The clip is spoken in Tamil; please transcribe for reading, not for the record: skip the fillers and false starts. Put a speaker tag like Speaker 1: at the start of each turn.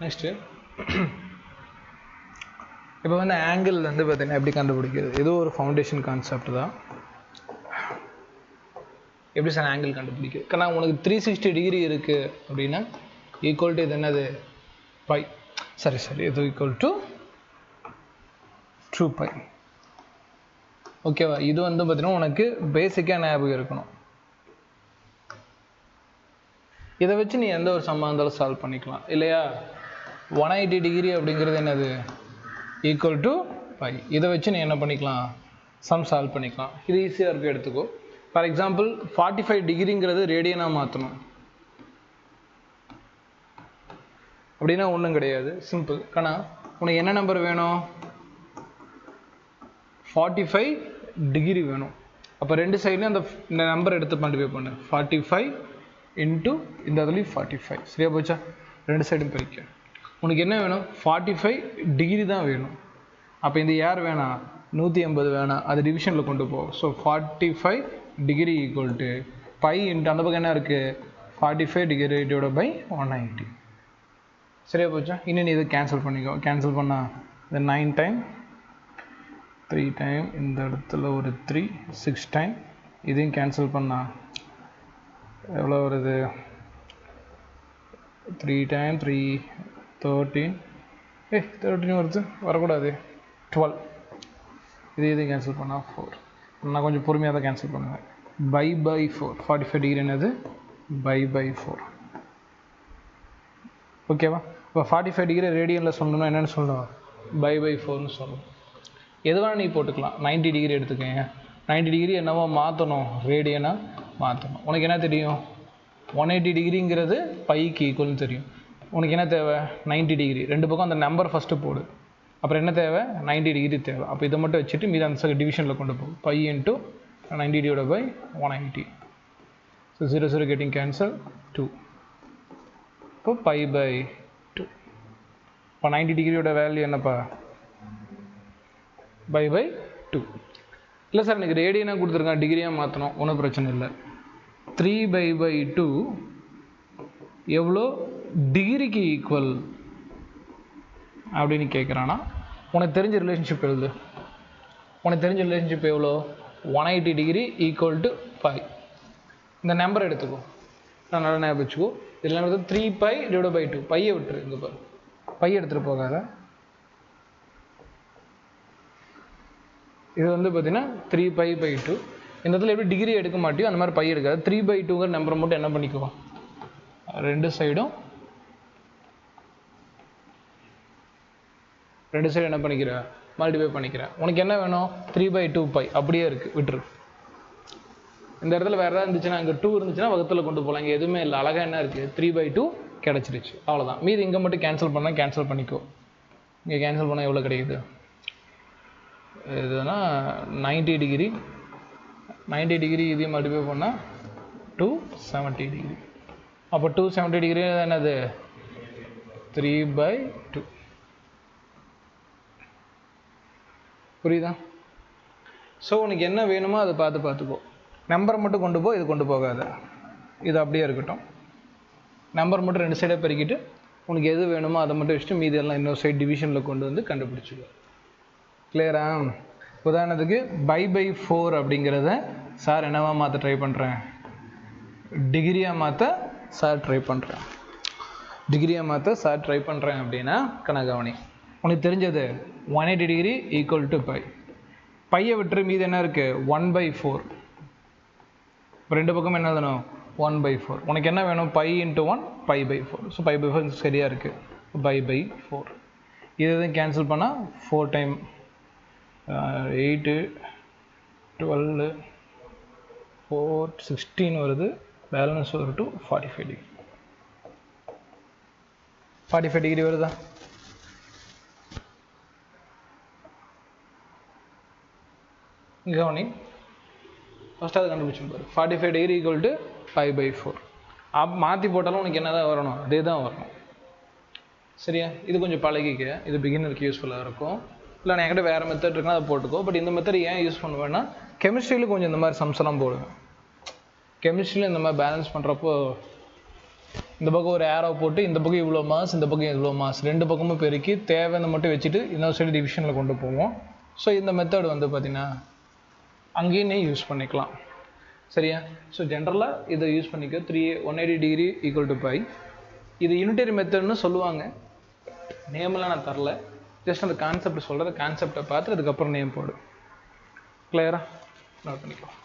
Speaker 1: நெக்ஸ்ட்டு இப்போ வந்து ஆங்கிள் வந்து பார்த்தீங்கன்னா எப்படி கண்டுபிடிக்கிறது? ஏதோ ஒரு ஃபவுண்டேஷன் கான்செப்ட் தான். எப்படி சார் ஆங்கிள் கண்டுபிடிக்கிறது? ஏன்னா உனக்கு 360 டிகிரி இருக்குது அப்படின்னா ஈக்குவல் டு இது என்னது? பை. சரி இது ஈக்குவல் டு 2π. ஓகேவா? இது வந்து பார்த்தீங்கன்னா உனக்கு பேசிக்காக ஞாபகம் இருக்கணும். இதை வச்சு நீ எந்த ஒரு சம்மா இருந்தாலும் சால்வ் பண்ணிக்கலாம் இல்லையா? 180 டிகிரி அப்படிங்கிறது என்னது? Equal to pi. இதை வச்சு நீ என்ன பண்ணிக்கலாம்? சம் சால்வ் பண்ணிக்கலாம். இது ஈஸியாக இருக்குது, எடுத்துக்கோ. ஃபார் எக்ஸாம்பிள் 45 டிகிரிங்கிறது ரேடியனாக மாற்றணும் அப்படின்னா ஒன்றும் கிடையாது, சிம்பிள். ஆனால் உனக்கு என்ன நம்பர் வேணும்? 45 டிகிரி வேணும். அப்போ ரெண்டு சைட்லையும் இந்த நம்பர் எடுத்து மல்டிப்ளை பண்ணு. 45 இன்ட்டு இந்த அதுலேயும் 45. சரியா போச்சா? ரெண்டு சைடும் பிரிக்க. உனக்கு என்ன வேணும்? 45 டிகிரி தான் வேணும். அப்போ இந்த யார் வேணாம்? 180 வேணாம், அது டிவிஷனில் கொண்டு போ. So 45 degree equal to pi into அந்த பக்கம் என்ன இருக்குது? 45 டிகிரி டிவைட் பை 190. சரியா போச்சா? இன்னும் நீ இதை கேன்சல் பண்ணிக்கோ. கேன்சல் பண்ணால் இந்த 9 டைம் 3 டைம், இந்த இடத்துல ஒரு 3 6 டைம், இதையும் கேன்சல் பண்ணால் எவ்வளோ வருது? 3 டைம் 3 13. 13 வருது, வரக்கூடாது. 12. இதையும் கேன்சல் பண்ணால் 4. நான் கொஞ்சம் பொறுமையாக தான் கேன்சல் பண்ணுவேன். பை 4. 45 டிகிரி என்னது? பை 4. ஓகேவா? இப்போ 45 டிகிரி ரேடியனில் சொல்லணும்னா என்னென்னு சொல்லணும்? பை 4ன்னு சொல்லணும். எதுவாக நீ போட்டுக்கலாம். 90 டிகிரி எடுத்துக்கங்க. 90 டிகிரி என்னவோ மாற்றணும், ரேடியனாக மாற்றணும். உனக்கு என்ன தெரியும்? 180 டிகிரிங்கிறது பைக்கு ஈக்குவல்னு தெரியும். உனக்கு என்ன தேவை? 90 டிகிரி. ரெண்டு பக்கம் அந்த நம்பர் ஃபஸ்ட்டு போடு. அப்புறம் என்ன தேவை? 90 டிகிரி தேவை. அப்போ இதை மட்டும் வச்சுட்டு மீது அந்த டிவிஷனில் கொண்டு போகும். Pi into 90 divide by 180. So 0 getting cancel 2. இப்போ பை 2. இப்போ 90 டிகிரியோட வேல்யூ என்னப்பா? பை 2. இல்லை சார் எனக்கு ரேடியனாக கொடுத்துருக்கான், டிகிரியாக மாற்றணும், ஒன்றும் பிரச்சனை இல்லை. 3/2 எவ்வளோ டிகிரிக்கு ஈக்குவல் அப்படின்னு கேட்குறான்னா உனக்கு தெரிஞ்ச ரிலேஷன்ஷிப் எழுது. உனக்கு தெரிஞ்ச ரிலேஷன்ஷிப் எவ்வளோ? 180 டிகிரி ஈக்குவல் டு 5. இந்த நம்பர் எடுத்துக்கோ, நான் நல்லா ஞாபகம் வச்சுக்கோ. இதில் வந்து 3π டிவைட் பை 2. பையை விட்டுரு, இங்கே பாரு, பையை எடுத்துகிட்டு போகாத. இது வந்து பார்த்தீங்கன்னா 3π/2. இந்த இடத்துல எப்படி டிகிரி எடுக்க மாட்டியோ அந்த மாதிரி பை எடுக்காது. 3/2ங்கிற நம்பரை மட்டும் என்ன பண்ணிக்கோ, ரெண்டு சைடும் என்ன பண்ணிக்கிற? மல்டிப்ளை பண்ணிக்கிறேன். உனக்கு என்ன வேணும்? 3/2π அப்படியே இருக்குது, விட்டுரு. இந்த இடத்துல வேறு ஏதாவது இருந்துச்சுன்னா, அங்கே 2 இருந்துச்சுன்னா வகுத்தில் கொண்டு போகலாம். இங்கே எதுவுமே இல்லை, அழகாக என்ன இருக்குது? 3/2 கிடச்சிருச்சு, அவ்வளோதான். மீது இங்கே மட்டும் கேன்சல் பண்ணால் கேன்சல் பண்ணிக்கோ. இங்கே கேன்சல் பண்ணால் எவ்வளோ கிடைக்குது? இதுனா 90 டிகிரி. 90 டிகிரி இதையும் மல்டிப்ளை பண்ணால் 270 டிகிரி. அப்போ 270 டிகிரி என்னது? 3/2. புரியுதா? ஸோ உனக்கு என்ன வேணுமோ அதை பார்த்துக்கோ. நம்பரை மட்டும் கொண்டு போ, இது கொண்டு போகாத, இது அப்படியே இருக்கட்டும். நம்பர் மட்டும் ரெண்டு சைடாக பெருக்கிட்டு உனக்கு எது வேணுமோ அதை மட்டும் வச்சுட்டு மீதி எல்லாம் இன்னொரு சைடு டிவிஷனில் கொண்டு வந்து கண்டுபிடிச்சிக்கோ. கிளியரா? உதாரணத்துக்கு பை 4 அப்படிங்கிறத சார் என்னவா மாற்ற ட்ரை பண்ணுறேன்? டிகிரியாக மாற்ற சார் ட்ரை பண்ணுறேன். அப்படின்னா கணக்கவனி உனக்கு தெரிஞ்சது 180 டிகிரி ஈக்குவல் டு பை. பையை விட்டுரு, மீது என்ன இருக்குது? 1/4. இப்போ ரெண்டு பக்கம் என்ன எழுதணும்? 1/4. உனக்கு என்ன வேணும்? Pi into 1 π/4. ஸோ π/4 சரியாக இருக்குது. பை 4. இது கேன்சல் பண்ணால் 4 டைம் 8 12 4 16 வருது. பேலன்ஸ் ஒரு 2 45 டிகிரி. 45 டிகிரி வருதா? கவனி, ஃபஸ்ட்டாக கண்டுபிடிச்சு பாரு. 45 டிகிரி ஈக்குவல் டு π/4. மாற்றி போட்டாலும் உனக்கு என்ன தான் வரணும்? அதே தான் வரணும். சரியா? இது கொஞ்சம் பழகிக்க, இது பிகினருக்கு யூஸ்ஃபுல்லாக இருக்கும். இல்லை நான் என்கிட்ட வேறு மெத்தட் இருக்குன்னா அதை போட்டுக்கோ. பட் இந்த மெத்தட் ஏன் யூஸ் பண்ணுவேன்னா, கெமிஸ்ட்ரியில் கொஞ்சம் இந்த மாதிரி சம்ஸ் எல்லாம் போடுவேன். கெமிஸ்ட்ரியில் இந்த மாதிரி பேலன்ஸ் பண்ணுறப்போ இந்த பக்கம் ஒரு ஏரோ போட்டு இந்த பக்கம் இவ்வளோ மாஸ், இந்த பக்கம் இவ்வளோ மாஸ், ரெண்டு பக்கமும் பெருக்கி தேவையான மட்டும் வச்சுட்டு இன்னொரு சைடு டிவிஷனில் கொண்டு போவோம். ஸோ இந்த மெத்தட் வந்து பார்த்தீங்கன்னா அங்கேயே யூஸ் பண்ணிக்கலாம். சரியா? ஸோ ஜென்ரலாக இதை யூஸ் பண்ணிக்க 180 டிகிரி ஈக்குவல் டு பை. இது யூனிட்டரி மெத்தட்னு சொல்லுவாங்க, நேம்லாம் நான் தரல, ஜஸ்ட் அந்த கான்செப்ட் சொல்கிறத கான்செப்டை பார்த்து அதுக்கப்புறம் நேம் போடு. கிளியராக நோட் பண்ணிக்கலாம்.